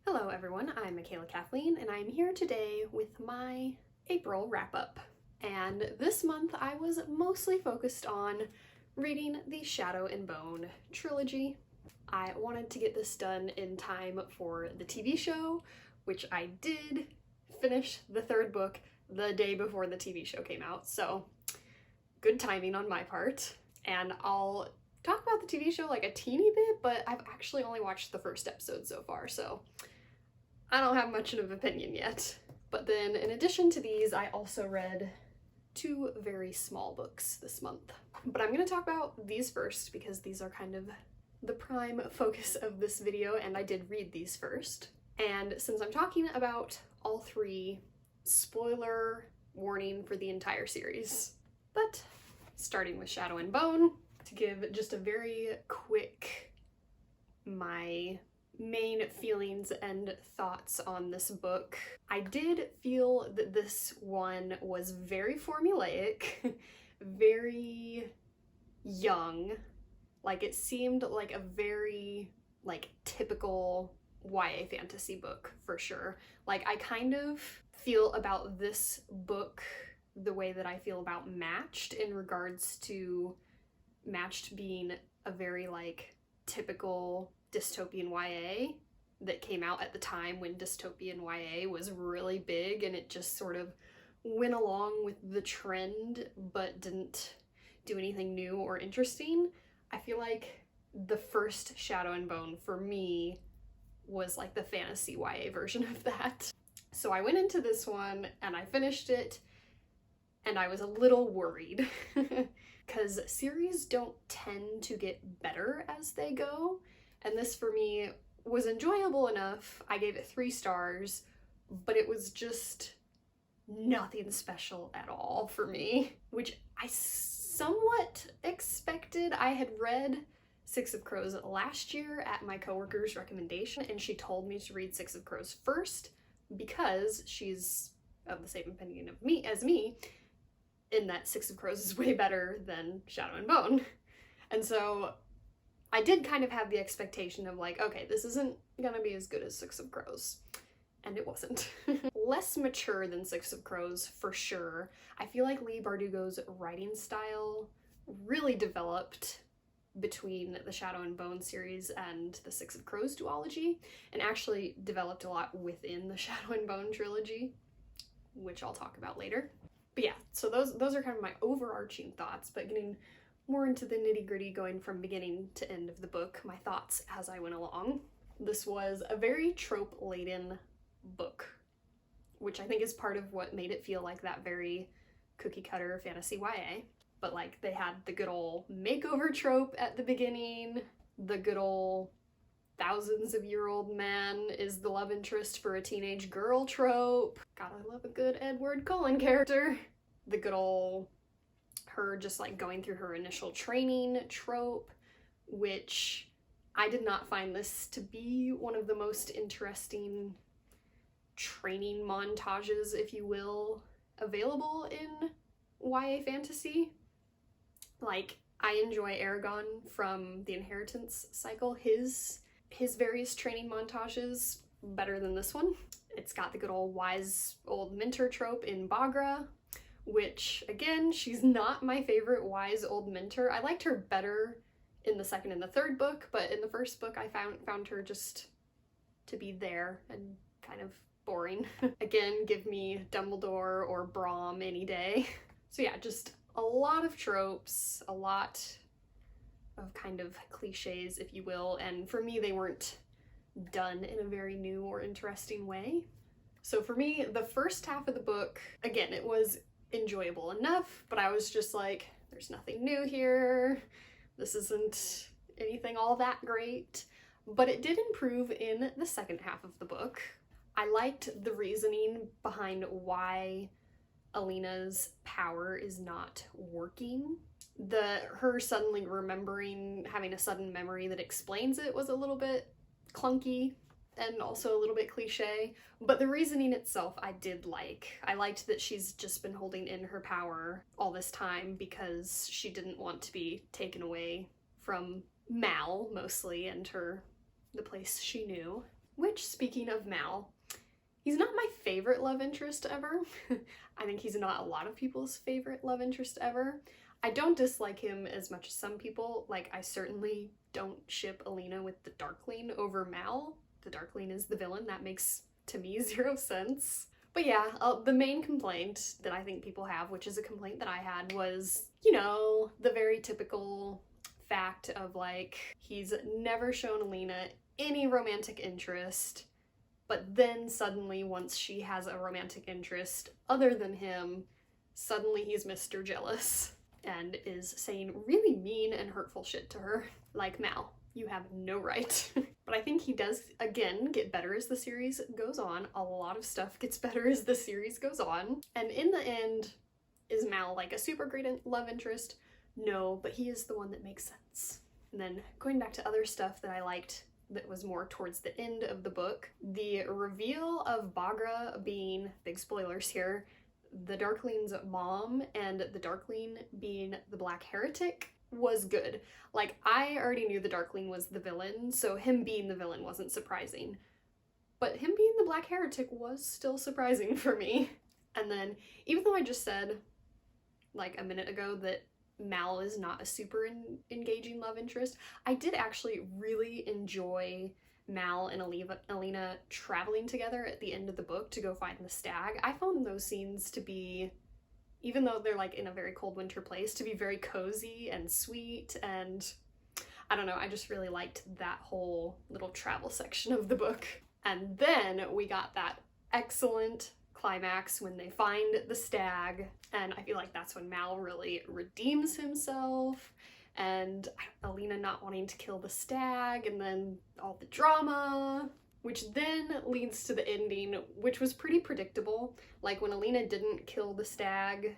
Hello everyone, I'm Michaela Kathleen and I'm here today with my April wrap-up. And this month I was mostly focused on reading the Shadow and Bone trilogy. I wanted to get this done in time for the TV show, which I did finish the third book the day before the TV show came out, so good timing on my part. And I'll talk about the TV show like a teeny bit, but I've actually only watched the first episode so far, so I don't have much of an opinion yet. But then in addition to these, I also read two very small books this month. But I'm going to talk about these first because these are kind of the prime focus of this video, and I did read these first. And since I'm talking about all three, spoiler warning for the entire series. But starting with Shadow and Bone, to give just a very quick my main feelings and thoughts on this book. I did feel that this one was very formulaic, very young. Like, it seemed like a very typical YA fantasy book for sure. Like, I kind of feel about this book the way that I feel about Matched, in regards to Matched being a very typical dystopian YA that came out at the time when dystopian YA was really big, and it just sort of went along with the trend but didn't do anything new or interesting. I feel like the first Shadow and Bone for me was like the fantasy YA version of that. So I went into this one and I finished it and I was a little worried because series don't tend to get better as they go. And this for me was enjoyable enough. I gave it 3 stars, but it was just nothing special at all for me, which I somewhat expected. I had read Six of Crows last year at my coworker's recommendation, and she told me to read Six of Crows first because she's of the same opinion of me as me, in that Six of Crows is way better than Shadow and Bone. And so I did kind of have the expectation of okay, this isn't gonna be as good as Six of Crows. And it wasn't. Less mature than Six of Crows, for sure. I feel like Leigh Bardugo's writing style really developed between the Shadow and Bone series and the Six of Crows duology, and actually developed a lot within the Shadow and Bone trilogy, which I'll talk about later. But yeah, so those are kind of my overarching thoughts, but getting more into the nitty-gritty, going from beginning to end of the book, my thoughts as I went along. This was a very trope-laden book, which I think is part of what made it feel like that very cookie-cutter fantasy YA. But they had the good old makeover trope at the beginning, the good old thousands-of-year-old man is the love interest for a teenage girl trope. God, I love a good Edward Cullen character. The good old her just going through her initial training trope, which I did not find this to be one of the most interesting training montages, if you will, available in YA fantasy. I enjoy Aragon from the Inheritance cycle, his various training montages, better than this one. It's got the good old wise old mentor trope in Baghra, which, again, she's not my favorite wise old mentor. I liked her better in the second and the third book, but in the first book I found her just to be there and kind of boring. Again, give me Dumbledore or Brom any day. So yeah, just a lot of tropes, a lot of kind of cliches, if you will, and for me they weren't done in a very new or interesting way. So for me, the first half of the book, again, it was enjoyable enough, but I was just there's nothing new here. This isn't anything all that great. But it did improve in the second half of the book. I liked the reasoning behind why Alina's power is not working. Her suddenly remembering, having a sudden memory that explains it was a little bit clunky and also a little bit cliche, but the reasoning itself I did like. I liked that she's just been holding in her power all this time because she didn't want to be taken away from Mal, mostly, and the place she knew. Which, speaking of Mal, he's not my favorite love interest ever. I think he's not a lot of people's favorite love interest ever. I don't dislike him as much as some people. Like, I certainly don't ship Alina with the Darkling over Mal. The Darkling is the villain. That makes, to me, 0 sense. But yeah, the main complaint that I think people have, which is a complaint that I had, was, you know, the very typical fact of, like, he's never shown Alina any romantic interest, but then suddenly, once she has a romantic interest other than him, suddenly he's Mr. Jealous and is saying really mean and hurtful shit to her. Like, Mal, you have no right. But I think he does, again, get better as the series goes on. A lot of stuff gets better as the series goes on. And in the end, is Mal like a super great love interest? No, but he is the one that makes sense. And then going back to other stuff that I liked that was more towards the end of the book, the reveal of Baghra being, big spoilers here, the Darkling's mom and the Darkling being the Black Heretic was good. Like, I already knew the Darkling was the villain, so him being the villain wasn't surprising. But him being the Black Heretic was still surprising for me. And then, even though I just said, like, a minute ago that Mal is not a super engaging love interest, I did actually really enjoy Mal and Alina traveling together at the end of the book to go find the stag. I found those scenes to be, even though they're like in a very cold winter place, to be very cozy and sweet, and I don't know, I just really liked that whole little travel section of the book. And then we got that excellent climax when they find the stag, and I feel like that's when Mal really redeems himself, and Alina not wanting to kill the stag, and then all the drama, which then leads to the ending, which was pretty predictable. Like, when Alina didn't kill the stag,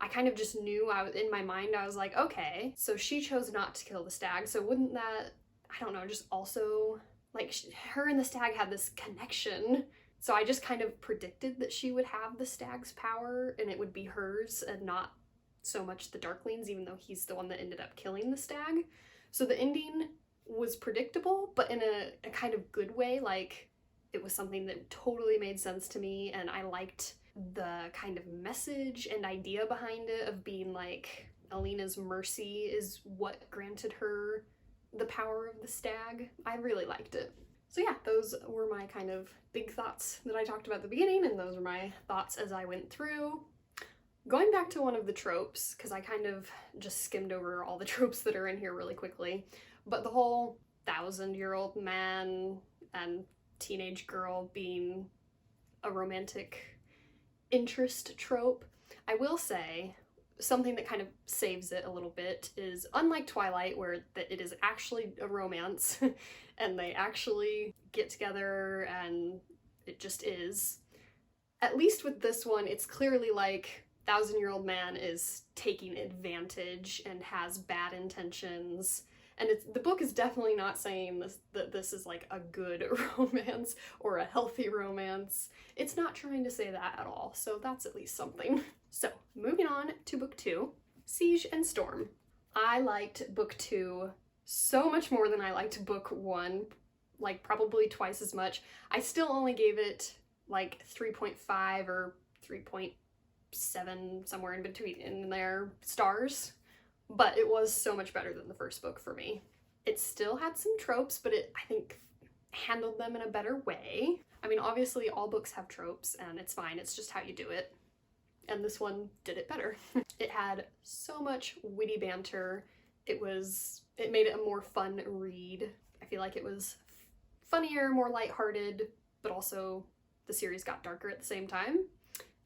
I kind of just knew, in my mind, I was like, okay, so she chose not to kill the stag, so wouldn't that, I don't know, just also, like, her and the stag had this connection. So I just kind of predicted that she would have the stag's power and it would be hers and not so much the Darkling's, even though he's the one that ended up killing the stag. So the ending was predictable, but in a kind of good way. Like, it was something that totally made sense to me, and I liked the kind of message and idea behind it of being like, Alina's mercy is what granted her the power of the stag. I really liked it. So yeah, those were my kind of big thoughts that I talked about at the beginning, and those were my thoughts as I went through. Going back to one of the tropes, because I kind of just skimmed over all the tropes that are in here really quickly, but the whole 1,000-year-old man and teenage girl being a romantic interest trope, I will say something that kind of saves it a little bit is, unlike Twilight, where it is actually a romance and they actually get together and it just is, at least with this one, it's clearly like 1,000-year-old man is taking advantage and has bad intentions. And the book is definitely not saying that this is like a good romance or a healthy romance. It's not trying to say that at all, so that's at least something. So, moving on to book 2, Siege and Storm. I liked book 2 so much more than I liked book 1, like probably twice as much. I still only gave it like 3.5 or 3.7, somewhere in between in there, stars. But it was so much better than the first book for me. It still had some tropes, but it, I think, handled them in a better way. I mean, obviously all books have tropes and it's fine, it's just how you do it. And this one did it better. It had so much witty banter. It made it a more fun read. I feel like it was funnier, more lighthearted, but also the series got darker at the same time.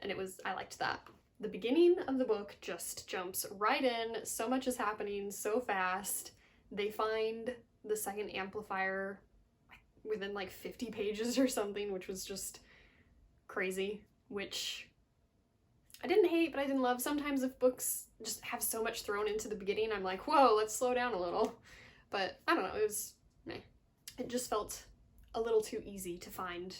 And I liked that. The beginning of the book just jumps right in. So much is happening so fast. They find the second amplifier within like 50 pages or something, which was just crazy, which I didn't hate, but I didn't love. Sometimes if books just have so much thrown into the beginning, I'm like, whoa, let's slow down a little. But I don't know, it just felt a little too easy to find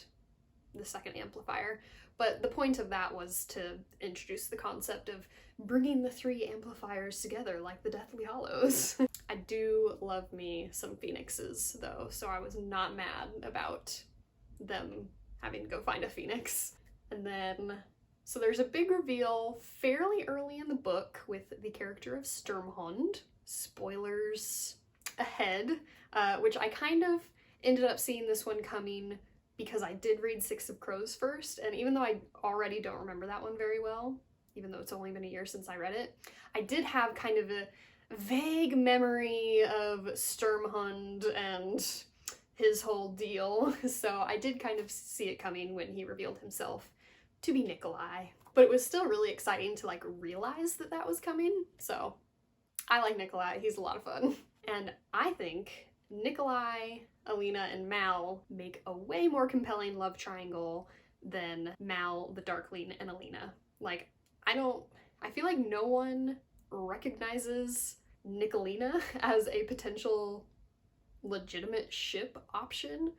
the second amplifier. But the point of that was to introduce the concept of bringing the 3 amplifiers together like the Deathly Hallows. I do love me some phoenixes though, so I was not mad about them having to go find a phoenix. And then, so there's a big reveal fairly early in the book with the character of Sturmhond. Spoilers ahead, which I kind of ended up seeing this one coming because I did read Six of Crows first, and even though I already don't remember that one very well, even though it's only been a year since I read it, I did have kind of a vague memory of Sturmhond and his whole deal, so I did kind of see it coming when he revealed himself to be Nikolai. But it was still really exciting to like realize that that was coming, so I like Nikolai, he's a lot of fun. And I think Nikolai, Alina, and Mal make a way more compelling love triangle than Mal, the Darkling, and Alina. Like, I feel like no one recognizes Nikolina as a potential legitimate ship option,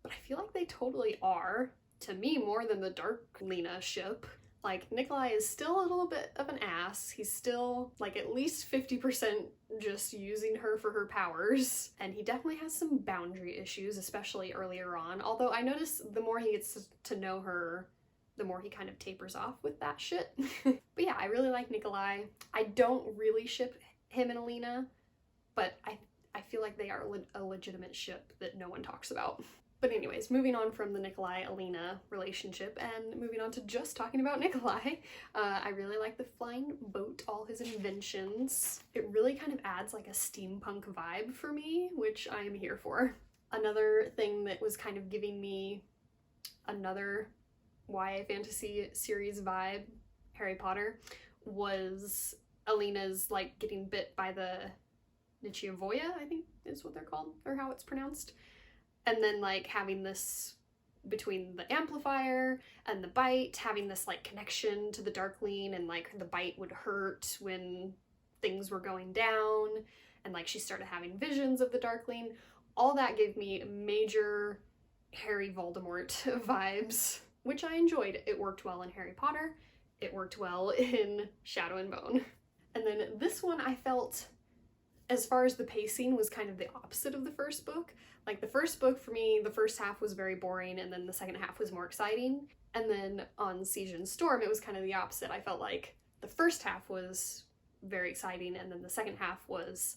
but I feel like they totally are. To me, more than the Darklina ship. Like, Nikolai is still a little bit of an ass. He's still, like, at least 50% just using her for her powers. And he definitely has some boundary issues, especially earlier on. Although I notice the more he gets to know her, the more he kind of tapers off with that shit. But yeah, I really like Nikolai. I don't really ship him and Alina, but I feel like they are a legitimate ship that no one talks about. But anyways, moving on from the Nikolai-Alina relationship and moving on to just talking about Nikolai, I really like the flying boat, all his inventions. It really kind of adds like a steampunk vibe for me, which I am here for. Another thing that was kind of giving me another YA fantasy series vibe, Harry Potter, was Alina's like getting bit by the Nichevoya, I think is what they're called, or how it's pronounced. And then like having this between the amplifier and the bite, having this like connection to the Darkling, and like the bite would hurt when things were going down, and like she started having visions of the Darkling. All that gave me major Harry Voldemort vibes, which I enjoyed. It worked well in Harry Potter. It worked well in Shadow and Bone. And then this one I felt, as far as the pacing, was kind of the opposite of the first book. Like the first book for me, the first half was very boring and then the second half was more exciting. And then on Siege and Storm, it was kind of the opposite. I felt like the first half was very exciting and then the second half was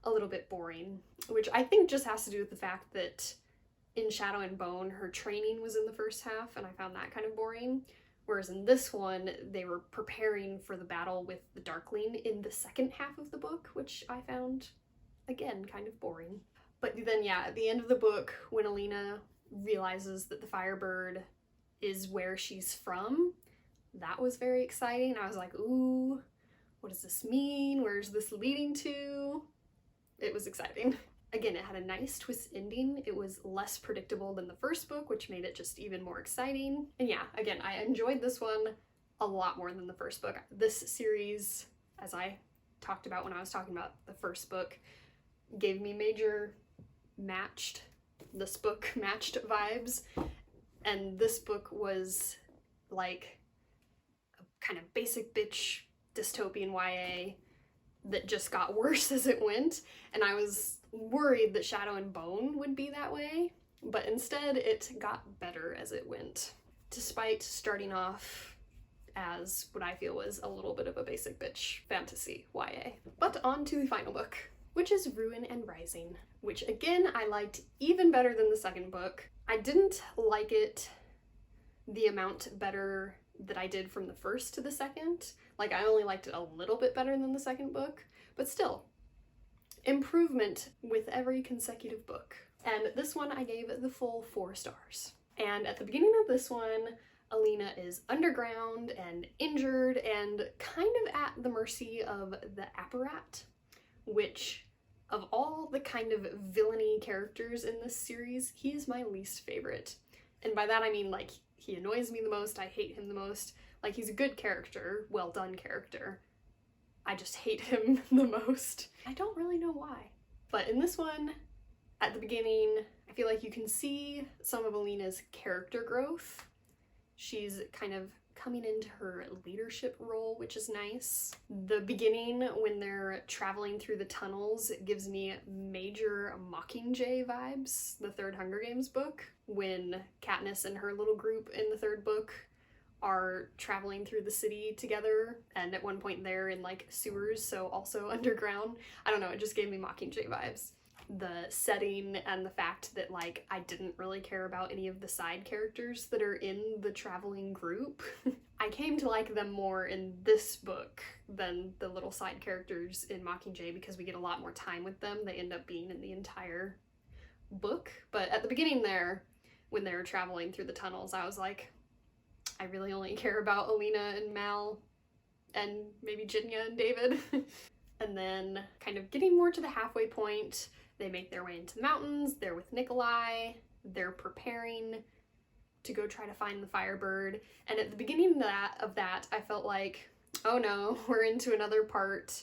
a little bit boring, which I think just has to do with the fact that in Shadow and Bone, her training was in the first half and I found that kind of boring. Whereas in this one, they were preparing for the battle with the Darkling in the second half of the book, which I found, again, kind of boring. But then, yeah, at the end of the book, when Alina realizes that the Firebird is where she's from, that was very exciting. I was like, ooh, what does this mean? Where's this leading to? It was exciting. Again, it had a nice twist ending. It was less predictable than the first book, which made it just even more exciting. And yeah, again, I enjoyed this one a lot more than the first book. This series, as I talked about when I was talking about the first book, gave me major this book matched vibes. And this book was like a kind of basic bitch dystopian YA that just got worse as it went. And I was worried that Shadow and Bone would be that way, but instead it got better as it went, despite starting off as what I feel was a little bit of a basic bitch fantasy YA. But on to the final book, which is Ruin and Rising, which again I liked even better than the second book. I didn't like it the amount better that I did from the first to the second. Like, I only liked it a little bit better than the second book, but still, improvement with every consecutive book. And this one I gave the full 4 stars. And at the beginning of this one, Alina is underground and injured and kind of at the mercy of the Apparat, which, of all the kind of villainy characters in this series, he is my least favorite. And by that I mean, like, he annoys me the most, I hate him the most. Like, he's a good character, well done character. I just hate him the most. I don't really know why. But in this one, at the beginning, I feel like you can see some of Alina's character growth She's kind of coming into her leadership role, which is nice. The beginning, when they're traveling through the tunnels, it gives me major Mockingjay vibes, the third Hunger Games book, when Katniss and her little group in the third book are traveling through the city together, and at one point they're in like sewers, so also underground. I don't know, it just gave me Mockingjay vibes. The setting and the fact that like I didn't really care about any of the side characters that are in the traveling group. I came to like them more in this book than the little side characters in Mockingjay because we get a lot more time with them. They end up being in the entire book. But at the beginning there, when they were traveling through the tunnels, I was like, I really only care about Alina and Mal and maybe Jinya and David. And then kind of getting more to the halfway point, they make their way into the mountains, they're with Nikolai, they're preparing to go try to find the Firebird. And at the beginning of that, I felt like, oh no, we're into another part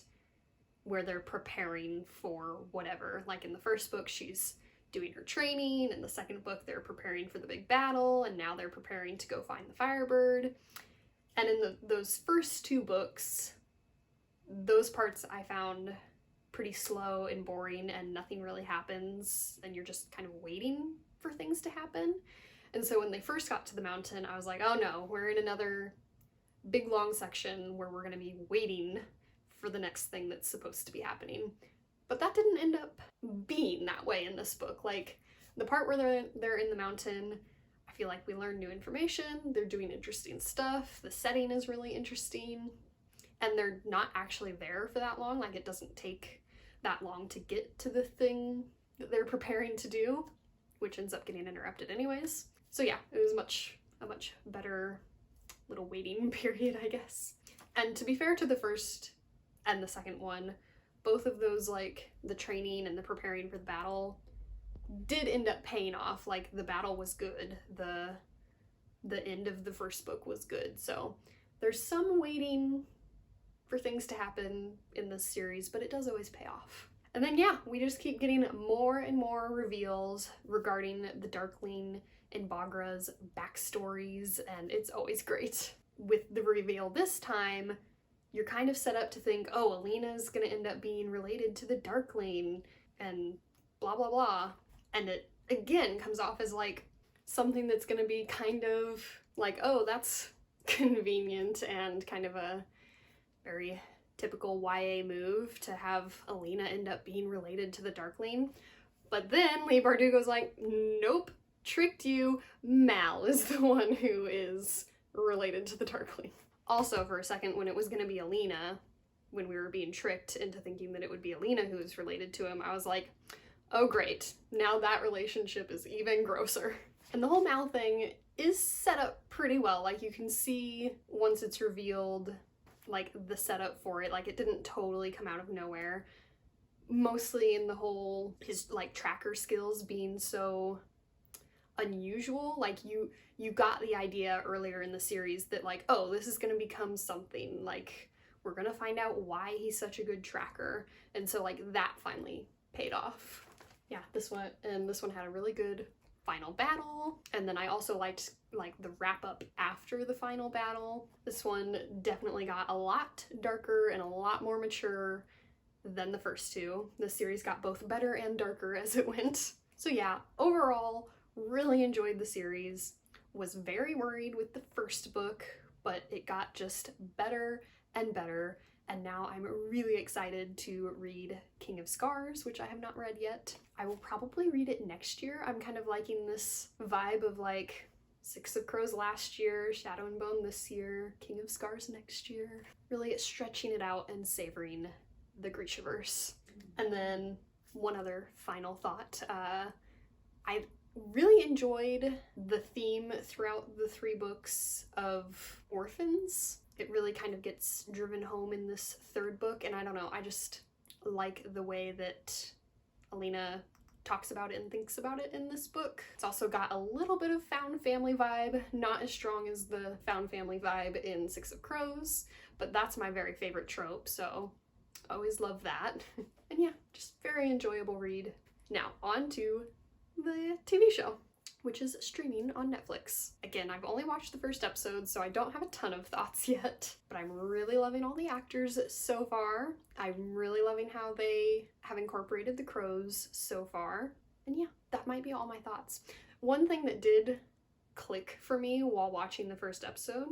where they're preparing for whatever. Like in the first book, she's doing her training. In the second book, they're preparing for the big battle, and now they're preparing to go find the Firebird. And in those first two books, those parts I found pretty slow and boring, and nothing really happens, and you're just kind of waiting for things to happen. And so when they first got to the mountain, I was like, oh no, we're in another big long section where we're going to be waiting for the next thing that's supposed to be happening. But that didn't end up being that way in this book. Like, the part where they're in the mountain, I feel like we learn new information, they're doing interesting stuff, the setting is really interesting, and they're not actually there for that long. Like, it doesn't take that long to get to the thing that they're preparing to do, which ends up getting interrupted anyways. So yeah, it was a much better little waiting period, I guess. And to be fair to the first and the second one, both of those, like the training and the preparing for the battle, did end up paying off. Like, the battle was good, the end of the first book was good, so there's some waiting for things to happen in this series, but it does always pay off. And then yeah, we just keep getting more and more reveals regarding the Darkling and Baghra's backstories, and it's always great. With the reveal this time, you're kind of set up to think, oh, Alina's gonna end up being related to the Darkling, and blah blah blah. And it again comes off as like something that's gonna be kind of like, oh, that's convenient, and kind of a very typical YA move to have Alina end up being related to the Darkling. But then Leigh Bardugo's like, nope, tricked you. Mal is the one who is related to the Darkling. Also, for a second, when it was going to be Alina, when we were being tricked into thinking that it would be Alina who was related to him, I was like, oh great, now that relationship is even grosser. And the whole Mal thing is set up pretty well. Like, you can see once it's revealed, like, the setup for it, like, it didn't totally come out of nowhere. Mostly in the whole, his, like, tracker skills being so unusual. Like, you got the idea earlier in the series that, like, oh, this is gonna become something, like, we're gonna find out why he's such a good tracker, and so, like, that finally paid off. Yeah, this one had a really good final battle, and then I also liked, like, the wrap-up after the final battle. This one definitely got a lot darker and a lot more mature than the first two. The series got both better and darker as it went. So yeah, overall, really enjoyed the series. Was very worried with the first book, but it got just better and better, and now I'm really excited to read King of Scars, which I have not read yet. I will probably read it next year. I'm kind of liking this vibe of, like, Six of Crows last year, Shadow and Bone this year, King of Scars next year. Really stretching it out and savoring the Grishaverse. And then one other final thought. I really enjoyed the theme throughout the three books of orphans. It really kind of gets driven home in this third book, and I don't know, I just like the way that Alina talks about it and thinks about it in this book. It's also got a little bit of found family vibe, not as strong as the found family vibe in Six of Crows, but that's my very favorite trope, so always love that. And yeah, just very enjoyable read. Now, on to the TV show. which is streaming on Netflix. Again, I've only watched the first episode, so I don't have a ton of thoughts yet, but I'm really loving all the actors so far. I'm really loving how they have incorporated the crows so far. And yeah, that might be all my thoughts. One thing that did click for me while watching the first episode,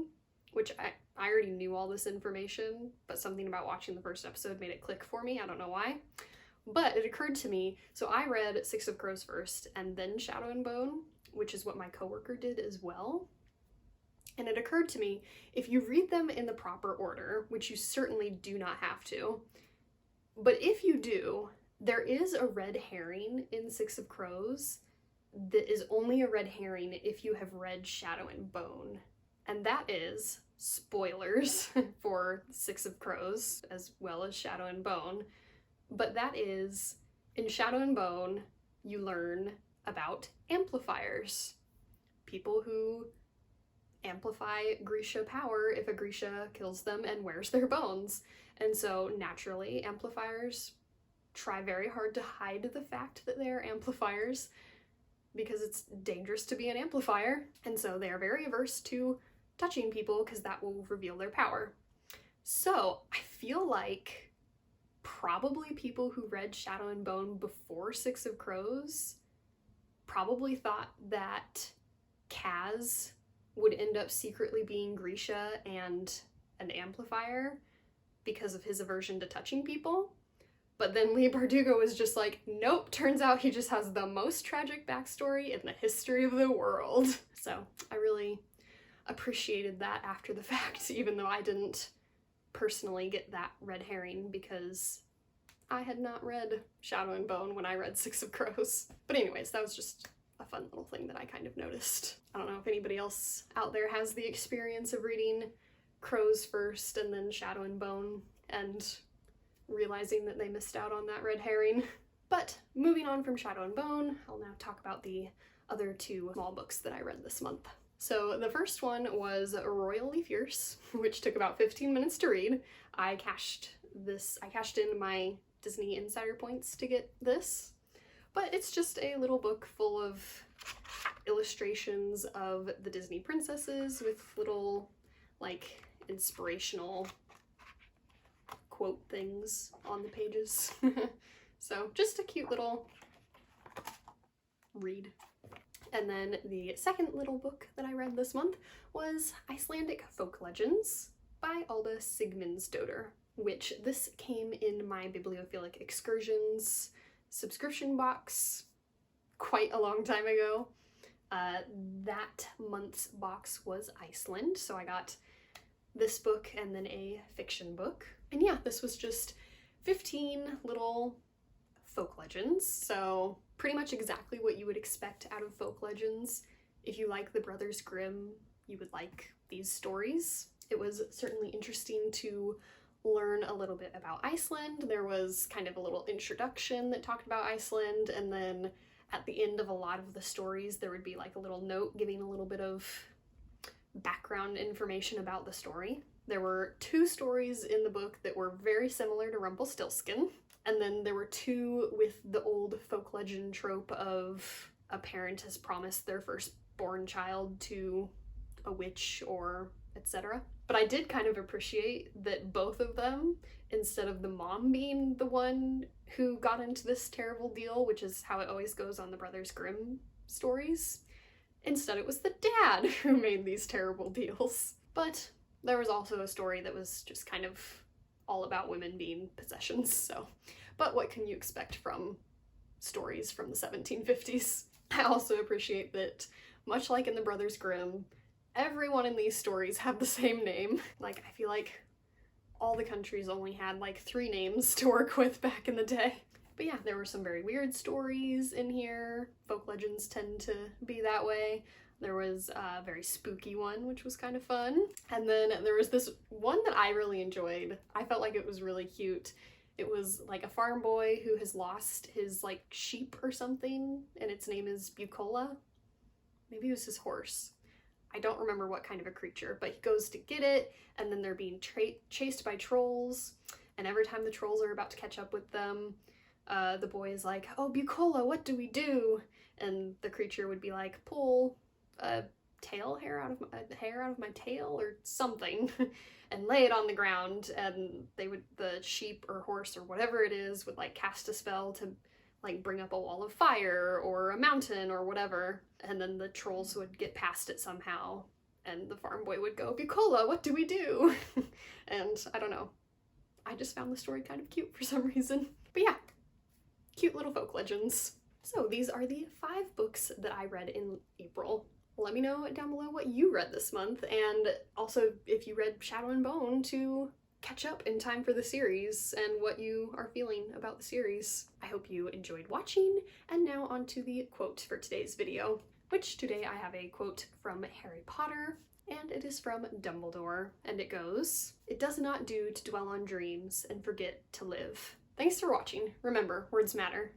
which I already knew all this information, but something about watching the first episode made it click for me. I don't know why. But it occurred to me, so I read Six of Crows first and then Shadow and Bone, which is what my coworker did as well. And it occurred to me, if you read them in the proper order, which you certainly do not have to, but if you do, there is a red herring in Six of Crows that is only a red herring if you have read Shadow and Bone. And that is, spoilers for Six of Crows as well as Shadow and Bone, but that is, in Shadow and Bone, you learn about amplifiers. People who amplify Grisha power if a Grisha kills them and wears their bones. And so naturally, amplifiers try very hard to hide the fact that they are amplifiers because it's dangerous to be an amplifier. And so they are very averse to touching people because that will reveal their power. So I feel like probably people who read Shadow and Bone before Six of Crows probably thought that Kaz would end up secretly being Grisha and an amplifier because of his aversion to touching people. But then Leigh Bardugo was just like, nope, turns out he just has the most tragic backstory in the history of the world. So I really appreciated that after the fact, even though I didn't personally get that red herring because I had not read Shadow and Bone when I read Six of Crows. But anyways, that was just a fun little thing that I kind of noticed. I don't know if anybody else out there has the experience of reading Crows first and then Shadow and Bone and realizing that they missed out on that red herring. But moving on from Shadow and Bone, I'll now talk about the other two small books that I read this month. So the first one was Royally Fierce, which took about 15 minutes to read. I cashed in my Disney Insider points to get this, but it's just a little book full of illustrations of the Disney princesses with little, like, inspirational quote things on the pages. So just a cute little read. And then the second little book that I read this month was Icelandic Folk Legends by Alda Sigmundsdóttir, which this came in my Bibliophilic Excursions subscription box quite a long time ago. That month's box was Iceland, so I got this book and then a fiction book. And yeah, this was just 15 little folk legends, so pretty much exactly what you would expect out of folk legends. If you like the Brothers Grimm, you would like these stories. It was certainly interesting to learn a little bit about Iceland. There was kind of a little introduction that talked about Iceland, and then at the end of a lot of the stories there would be like a little note giving a little bit of background information about the story. There were two stories in the book that were very similar to Rumpelstiltskin, and then there were two with the old folk legend trope of a parent has promised their firstborn child to a witch or etc. But I did kind of appreciate that both of them, instead of the mom being the one who got into this terrible deal, which is how it always goes on the Brothers Grimm stories, instead it was the dad who made these terrible deals. But there was also a story that was just kind of all about women being possessions, so. But what can you expect from stories from the 1750s? I also appreciate that, much like in the Brothers Grimm, everyone in these stories had the same name. Like, I feel like all the countries only had like 3 names to work with back in the day. But yeah, there were some very weird stories in here. Folk legends tend to be that way. There was a very spooky one, which was kind of fun. And then there was this one that I really enjoyed. I felt like it was really cute. It was like a farm boy who has lost his like sheep or something, and its name is Bucola. Maybe it was his horse. I don't remember what kind of a creature, but he goes to get it, and then they're being chased by trolls, and every time the trolls are about to catch up with them, the boy is like, "Oh, Bucola, what do we do?" And the creature would be like, "Pull a hair out of my tail or something and lay it on the ground." And the sheep or horse or whatever it is would like cast a spell to like bring up a wall of fire or a mountain or whatever. And then the trolls would get past it somehow. And the farm boy would go, "Bucola, what do we do?" And I don't know. I just found the story kind of cute for some reason. But yeah, cute little folk legends. So these are the 5 books that I read in April. Let me know down below what you read this month, and also if you read Shadow and Bone to catch up in time for the series and what you are feeling about the series. I hope you enjoyed watching, and now on to the quote for today's video, which today I have a quote from Harry Potter, and it is from Dumbledore, and it goes, "It does not do to dwell on dreams and forget to live." Thanks for watching. Remember, words matter.